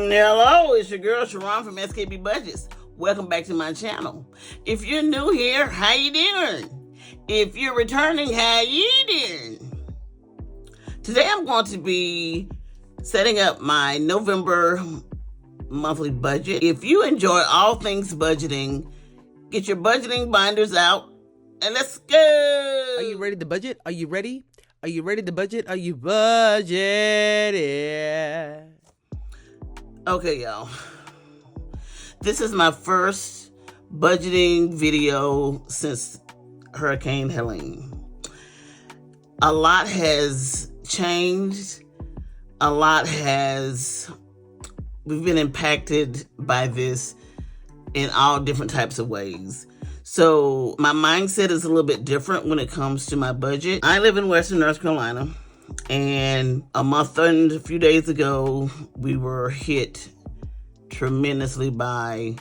Hello, it's your girl Sharon from SKB Budgets. Welcome back to my channel. If you're new here, how you doing? If you're returning, how you doing? Today I'm going to be setting up my November monthly budget. If you enjoy all things budgeting, get your budgeting binders out and let's go. Are you ready to budget? Are you ready? Are you ready to budget? Are you budgeted? Okay, y'all. This is my first budgeting video since Hurricane Helene. A lot has changed. We've been impacted by this in all different types of ways. So my mindset is a little bit different when it comes to my budget. I live in Western North Carolina, and a month and a few days ago, we were hit tremendously by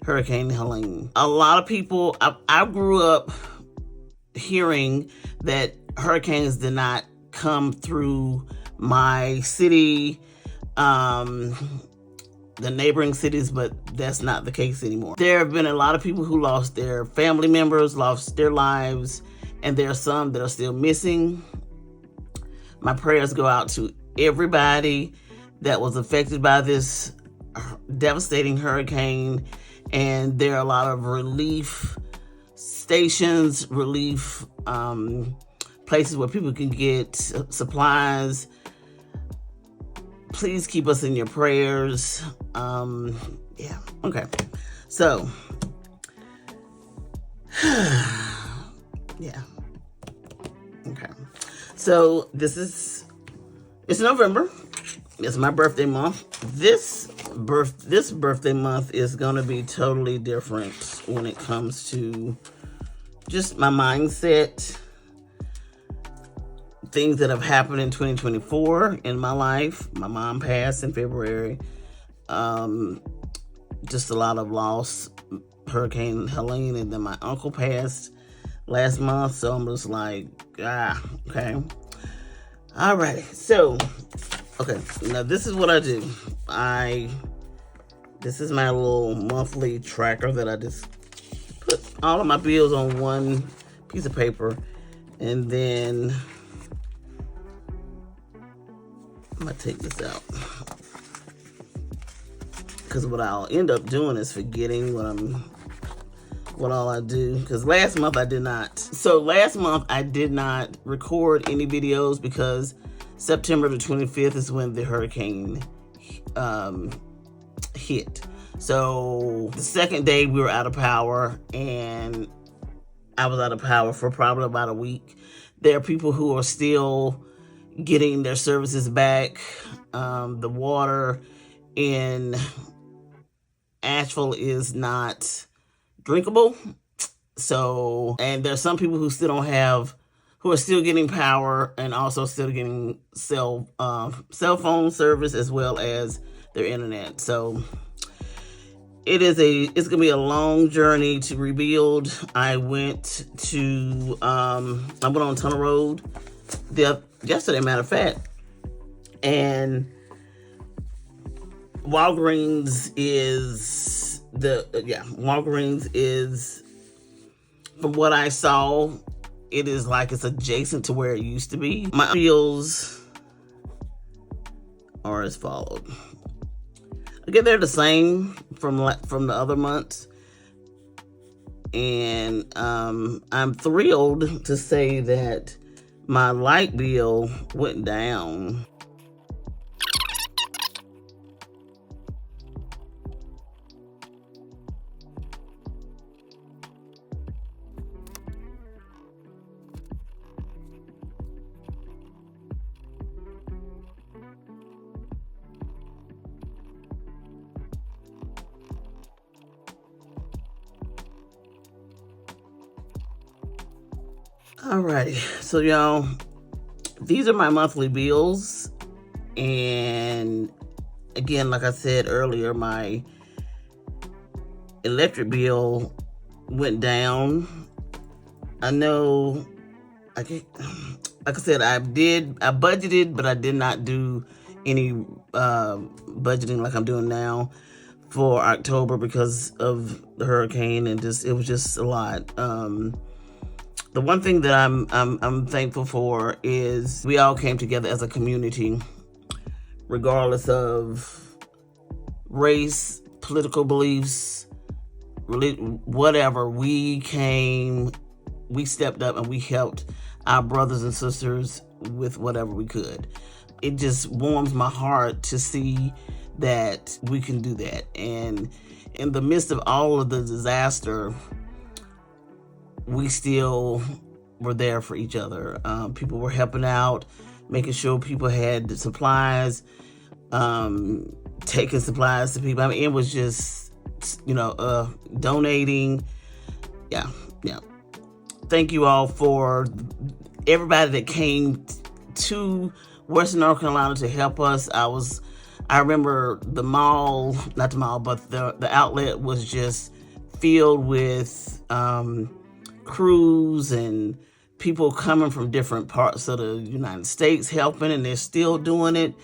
Hurricane Helene. A lot of people, I grew up hearing that hurricanes did not come through my city, the neighboring cities, but that's not the case anymore. There have been a lot of people who lost their family members, lost their lives, and there are some that are still missing. My prayers go out to everybody that was affected by this devastating hurricane, and there are a lot of relief stations, relief places where people can get supplies. Please keep us in your prayers. Yeah, okay. So, yeah. Okay. So, it's November. It's my birthday month. This birthday month is going to be totally different when it comes to just my mindset, things that have happened in 2024 in my life. My mom passed in February. Just a lot of loss. Hurricane Helene, and then my uncle passed last month. So I'm just like, okay. Alrighty. So, okay. Now this is what I do. This is my little monthly tracker that I just put all of my bills on one piece of paper, and then I'm gonna take this out, because what I'll end up doing is forgetting what all I do. Because last month I did not. So last month I did not record any videos because September the 25th is when the hurricane hit. So the second day we were out of power, and I was out of power for probably about a week. There are people who are still getting their services back. The water in Asheville is not drinkable. So, and there's some people who still don't have, who are still getting power and also still getting cell phone service as well as their internet. So it's gonna be a long journey to rebuild. I went on Tunnel Road yesterday, matter of fact, and Walgreens is from what I saw, it is like it's adjacent to where it used to be. My bills are as followed. Again, they're the same from the other months, and I'm thrilled to say that my light bill went down. Alrighty, so y'all, these are my monthly bills, and again, like I said earlier, my electric bill went down. I know, like I said, I budgeted, but I did not do any budgeting like I'm doing now for October because of the hurricane, and it was just a lot. The one thing that I'm thankful for is we all came together as a community, regardless of race, political beliefs, whatever. We stepped up and we helped our brothers and sisters with whatever we could. It just warms my heart to see that we can do that. And in the midst of all of the disaster, we still were there for each other. People were helping out, making sure people had the supplies, taking supplies to people. I mean, it was just, donating. Yeah. Thank you all for everybody that came to Western North Carolina to help us. I remember the mall, not the mall, but the outlet was just filled with crews and people coming from different parts of the United States helping, and they're still doing it.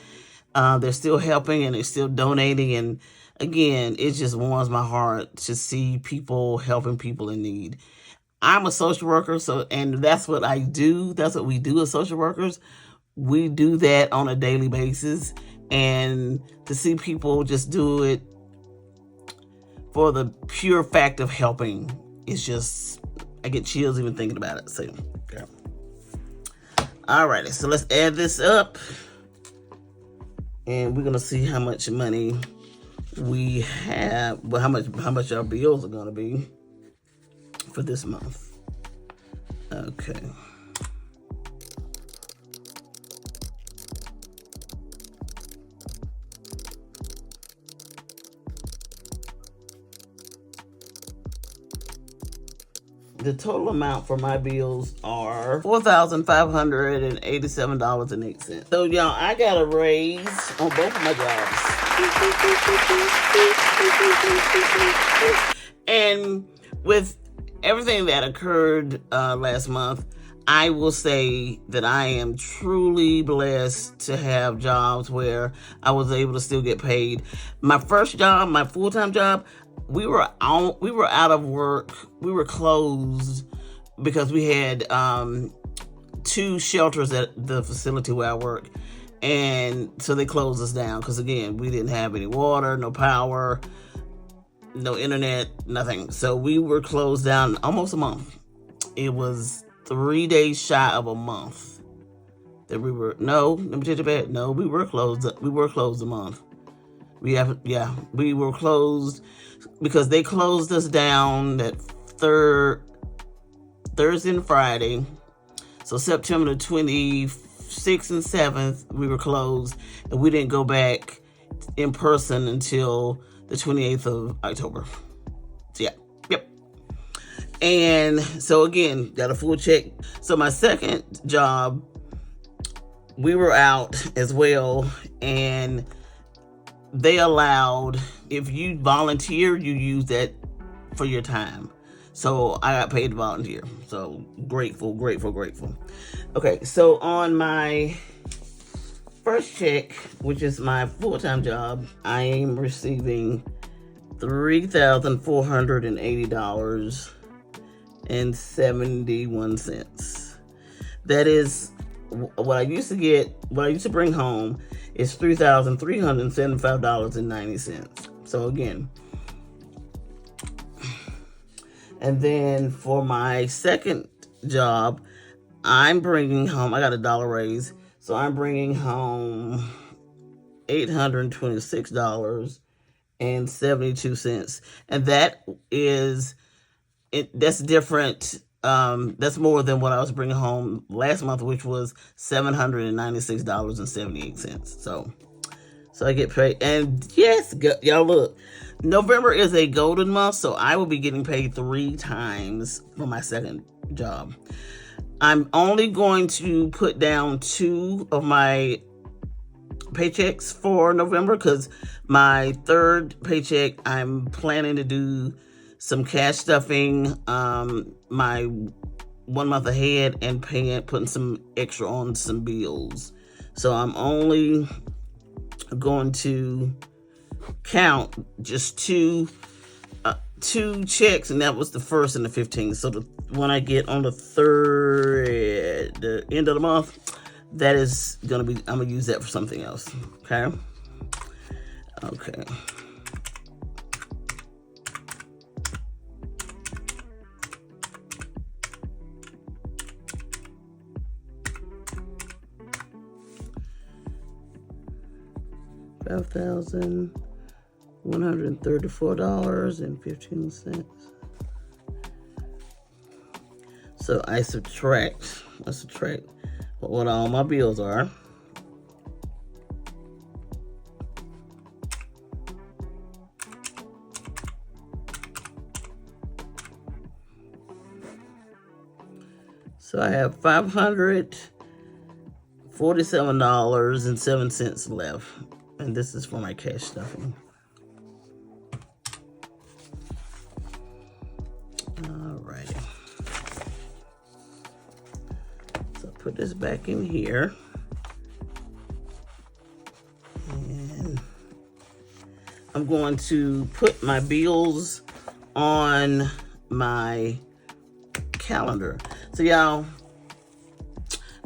They're still helping and they're still donating. And again, it just warms my heart to see people helping people in need. I'm a social worker, and that's what I do. That's what we do as social workers. We do that on a daily basis. And to see people just do it for the pure fact of helping, it's just, I get chills even thinking about it. So, yeah. Alrighty, so let's add this up. And we're going to see how much money we have, well, how much our bills are going to be for this month. Okay. The total amount for my bills are $4,587.08. So, y'all, I got a raise on both of my jobs. And with everything that occurred last month, I will say that I am truly blessed to have jobs where I was able to still get paid. My first job, my full-time job, we were out of work. We were closed because we had 2 shelters at the facility where I work. And so they closed us down because, again, we didn't have any water, no power, no internet, nothing. So we were closed down almost a month. It was 3 days shy of a month that we were, no, let me take it back. No, we were closed a month. We were closed because they closed us down that Thursday and Friday. So September the 26th and 7th, we were closed, and we didn't go back in person until the 28th of October. So yep. And so again, got a full check. So my second job, we were out as well, and they allowed, if you volunteer, you use that for your time. So I got paid to volunteer. So grateful. Okay, so on my first check, which is my full-time job, I am receiving $3,480.71. That is what I used to get. What I used to bring home is $3,375.90. So again, and then for my second job, I'm bringing home, I got a dollar raise, so I'm bringing home $826.72. And that is, that's different. That's more than what I was bringing home last month, which was $796.78. So I get paid. And yes, y'all look, November is a golden month, so I will be getting paid 3 times for my second job. I'm only going to put down 2 of my paychecks for November because my third paycheck, I'm planning to do some cash stuffing, my 1 month ahead, and putting some extra on some bills. So I'm only going to count just two checks, and that was the first and the 15th. So when I get on the end of the month, that is gonna be, I'm gonna use that for something else. Okay. Okay. $5,134.15. So let's subtract what all my bills are. So I have $547.07 left. And this is for my cash stuffing. Alrighty. So put this back in here. And I'm going to put my bills on my calendar. So y'all,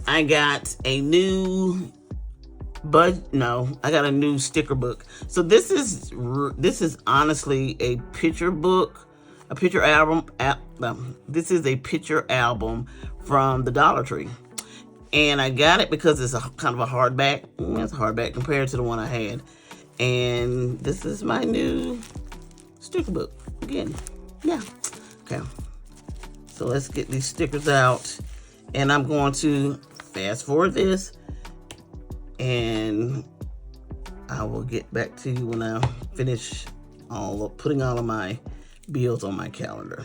I got a new I got a new sticker book. So this is honestly a picture book, a picture album. This is a picture album from the Dollar Tree, and I got it because it's a kind of a hardback. It's a hardback compared to the one I had, and this is my new sticker book again. Yeah. Okay. So let's get these stickers out, and I'm going to fast forward this. And I will get back to you when I finish putting all of my bills on my calendar.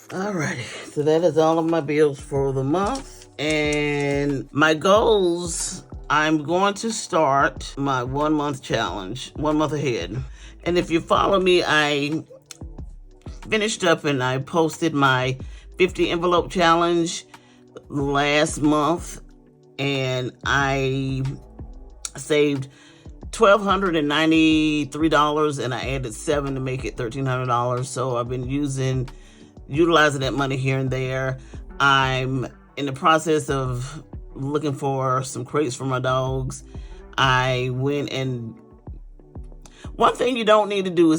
Alrighty, so that is all of my bills for the month. And my goals, I'm going to start my 1 month challenge, 1 month ahead. And if you follow me, I finished up and I posted my 50 envelope challenge last month. And I saved $1,293 and I added $7 to make it $1,300. So I've been utilizing that money here and there. I'm in the process of looking for some crates for my dogs. I went and one thing you don't need to do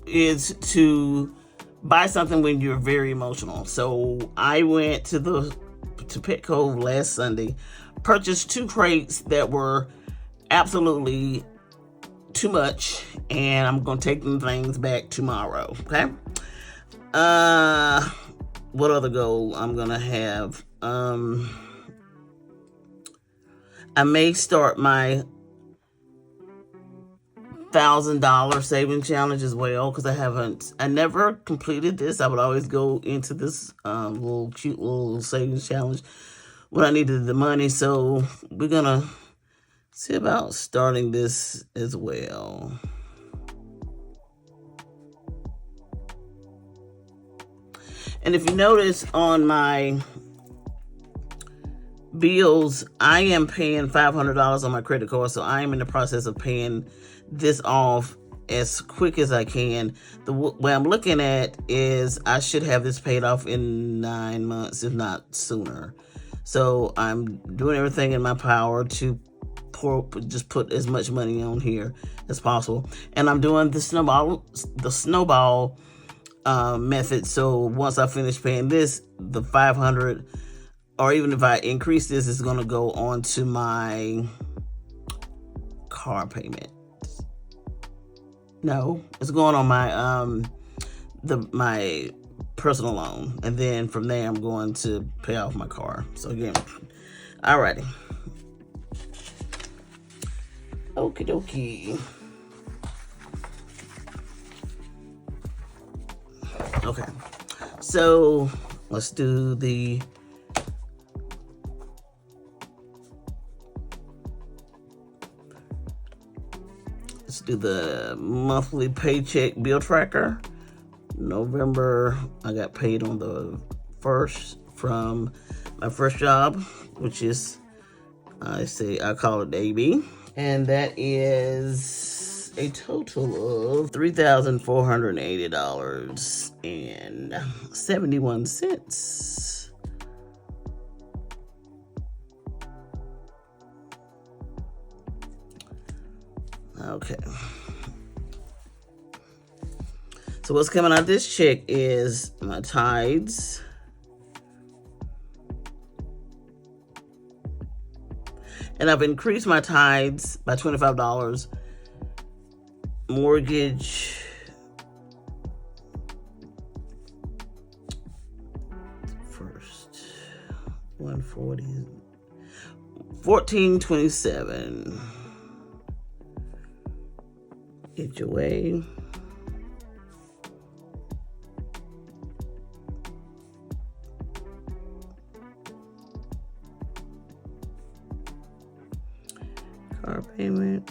is to buy something when you're very emotional. So I went to Petco last Sunday, purchased 2 crates that were absolutely too much, and I'm going to take them things back tomorrow. Okay. What other goal I'm gonna have? I may start my $1,000 saving challenge as well, because I never completed this. I would always go into this little cute little savings challenge when I needed the money. So we're gonna see about starting this as well. And if you notice on my bills, I am paying $500 on my credit card, so I am in the process of paying this off as quick as I can. The way I'm looking at is I should have this paid off in 9 months, if not sooner. So I'm doing everything in my power to just put as much money on here as possible, and I'm doing the snowball method. So once I finish paying this, the 500, or even if I increase this, is going to go on to my car payment. No, it's going on my my personal loan, and then from there I'm going to pay off my car. So again, alrighty, okie dokie. Okay, so let's do the monthly paycheck bill tracker. November, I got paid on the 1st from my first job, which is, I call it AB, and that is a total of $3,480.71. Okay. So what's coming out of this check is my tithes, and I've increased my tithes by $25. Mortgage, first 140, $14.27. Get your way. Car payment.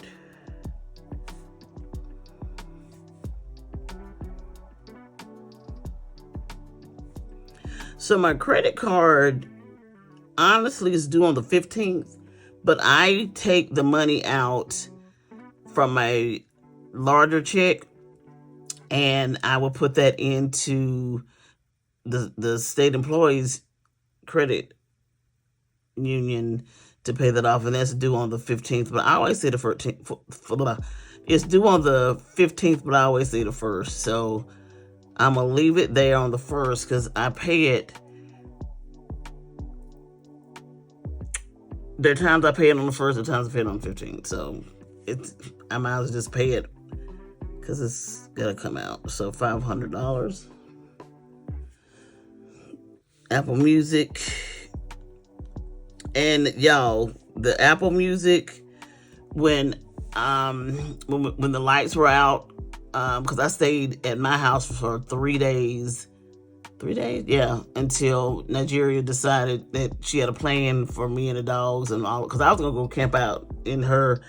So my credit card honestly is due on the 15th, but I take the money out from my larger check and I will put that into the state employees credit union to pay that off, and that's due on the 15th. But I always say the 14th. It's due on the 15th, but I always say the 1st. So I'm going to leave it there on the 1st because I pay it. There are times I pay it on the 1st, there are times I pay it on the 15th. So I might as well just pay it because it's got to come out. So $500. Apple Music. And y'all, the Apple Music, when the lights were out, because I stayed at my house for 3 days. 3 days? Yeah. Until Nirgeria decided that she had a plan for me and the dogs and all. Because I was going to go camp out in her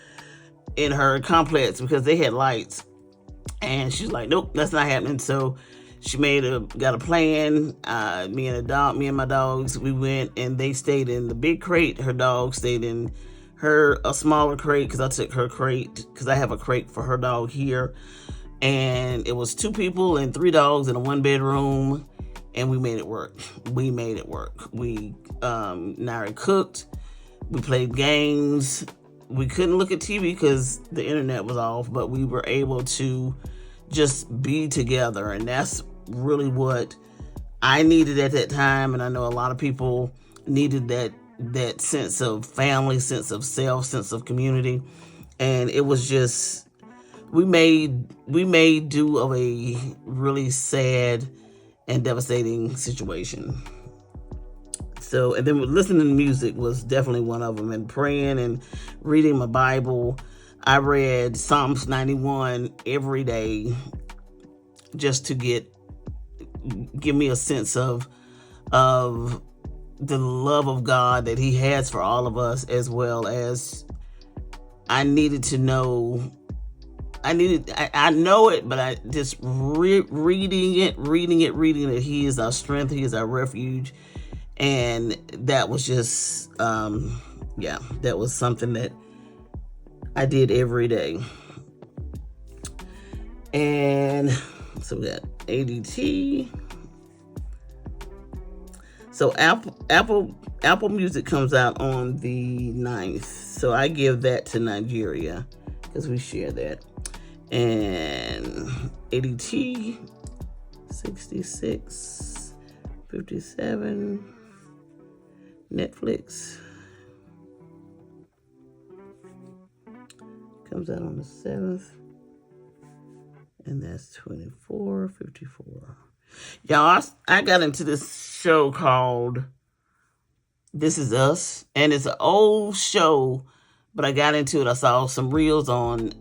complex because they had lights. And she's like, nope, that's not happening. So she got a plan. Me and my dogs, we went and they stayed in the big crate. Her dog stayed in a smaller crate because I took her crate because I have a crate for her dog here. And it was 2 people and 3 dogs in a 1-bedroom, and we made it work. We Nari cooked. We played games. We couldn't look at TV because the internet was off, but we were able to just be together, and that's really what I needed at that time. And I know a lot of people needed that sense of family, sense of self, sense of community. And it was just, we made do of a really sad and devastating situation. So, and then listening to music was definitely one of them, and praying and reading my Bible. I read Psalms 91 every day just to give me a sense of the love of God that He has for all of us, as well as I needed to know. I know it, but I just reading it. He is our strength. He is our refuge. And that was just, that was something that I did every day. And so we got ADT. So Apple Music comes out on the 9th. So I give that to Nirgeria because we share that. And ADT 66, 57. Netflix comes out on the 7th, and that's 24.54. Y'all, I got into this show called This Is Us, and it's an old show, but I got into it. I saw some reels on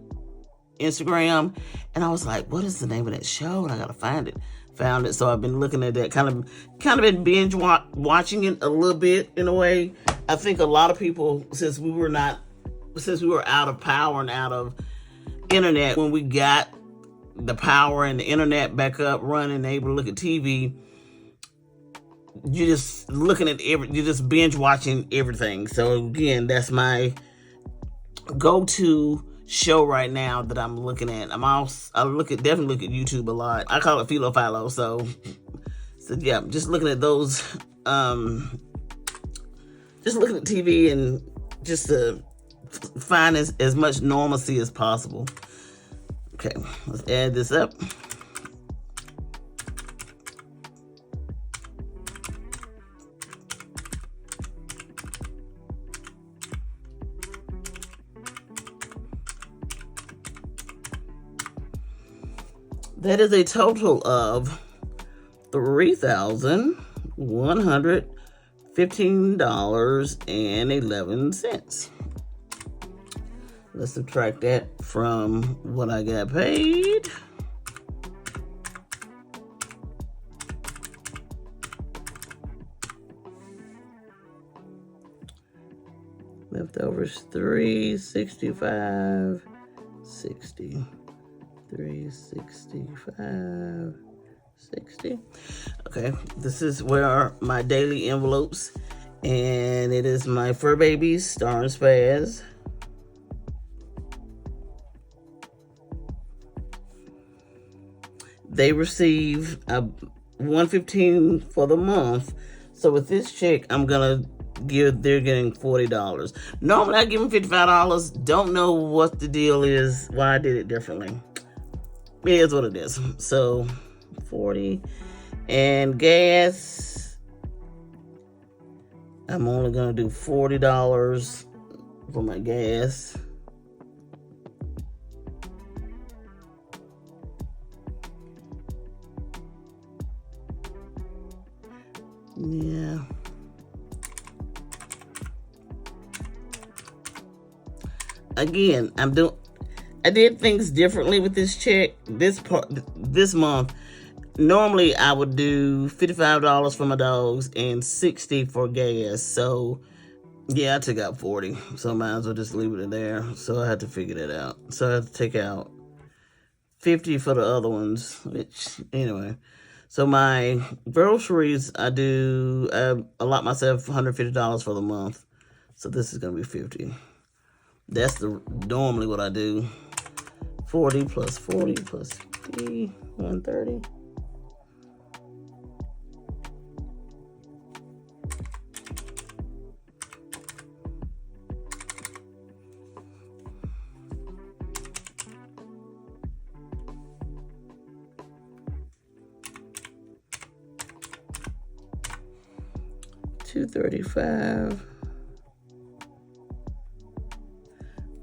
Instagram, and I was like, what is the name of that show? And I gotta find it. Found it, so I've been looking at that, kind of been binge watching it a little bit in a way. I think a lot of people, since we were out of power and out of internet, when we got the power and the internet back up running, able to look at TV, you're just you're just binge watching everything. So again, that's my go-to show right now that I'm looking at. Definitely look at YouTube a lot. I call it Philo Philo. So yeah, just looking at those, just looking at TV and just to find as much normalcy as possible. Okay, let's add this up. That is a total of $3,115.11. Let's subtract that from what I got paid. Leftovers $365.60. 365.60. Okay, this is where my daily envelopes, and it is my fur babies, Star and Spaz. They receive $115 for the month. So with this check, they're getting $40. Normally I give them $55. Don't know what the deal is, why I did it differently. It is what it is. So 40. And gas, I'm only gonna do $40 for my gas. Yeah. Again, I did things differently with this check. This month, normally I would do $55 for my dogs and $60 for gas. So yeah, I took out $40. So I might as well just leave it there. So I had to figure that out. So I had to take out $50 for the other ones, which anyway. So my groceries, I allot myself $150 for the month. So this is gonna be $50. That's normally what I do. 40 plus 40 plus 50, 130. $235.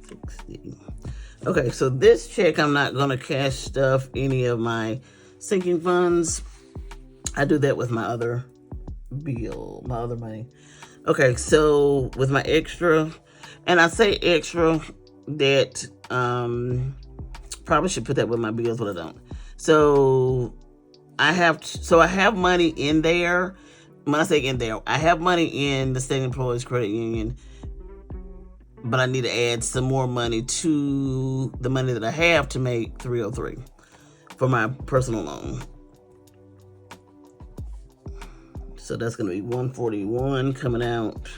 60. Okay, so this check, I'm not going to cash stuff any of my sinking funds. I do that with my other bill, my other money. Okay, so with my extra, and I say extra that probably should put that with my bills, but I don't. So I have money in there. When I say in there, I have money in the State Employees Credit Union, but I need to add some more money to the money that I have to make 303 for my personal loan. So that's going to be 141 coming out.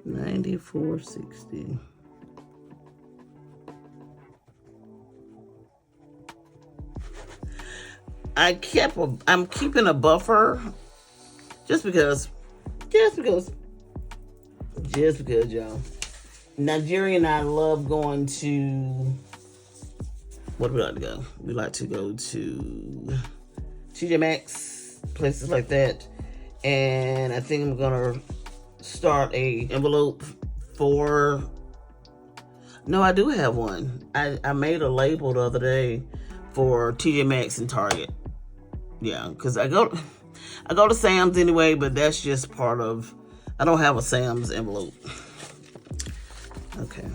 $94.60. I'm keeping a buffer just because, y'all. Nirgeria and I love going to, what do we like to go? We like to go to TJ Maxx, places like that. And I think I'm gonna start a envelope for, no, I do have one. I made a label the other day for TJ Maxx and Target. Yeah, because I go to Sam's anyway, but that's just part of, I don't have a Sam's envelope. Okay.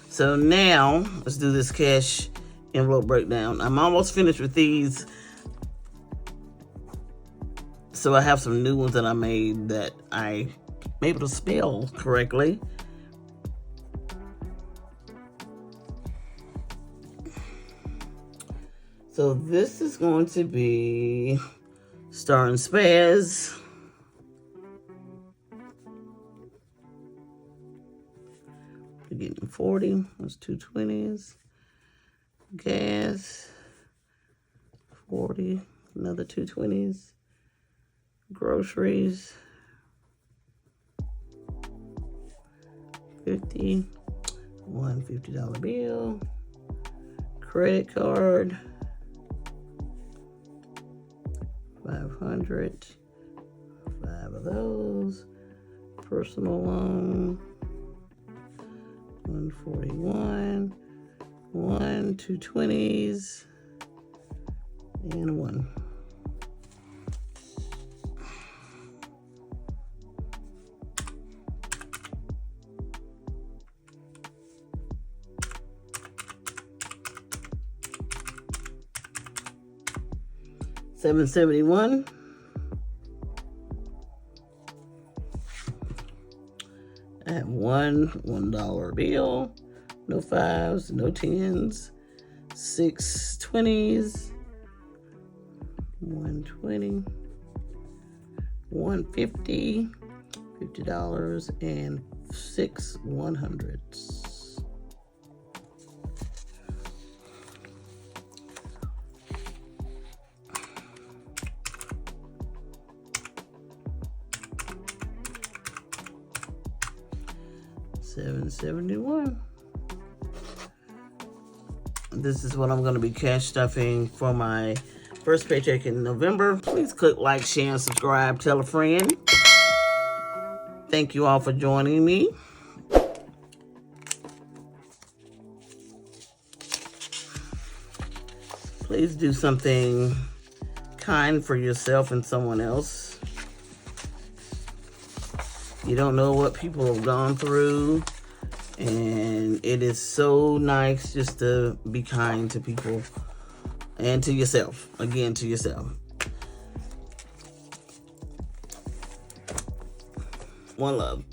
So now, let's do this cash envelope breakdown. I'm almost finished with these. So I have some new ones that I made that I'm able to spell correctly. So this is going to be Star and Spaz. We're getting 40. That's 220s. Gas. 40. Another 220s. Groceries. 50. One $50 bill. Credit card. 500, 5 of those. Personal loan, 141, 220s, and a 1. $771. I have one $1 bill, no 5s, no 10s, 6 20s, 120, 150, $50, and 6 100s. $771. This is what I'm going to be cash stuffing for my first paycheck in November. Please click like, share, and subscribe. Tell a friend. Thank you all for joining me. Please do something kind for yourself and someone else. You don't know what people have gone through, and it is so nice just to be kind to people and to yourself. Again, to yourself. One love.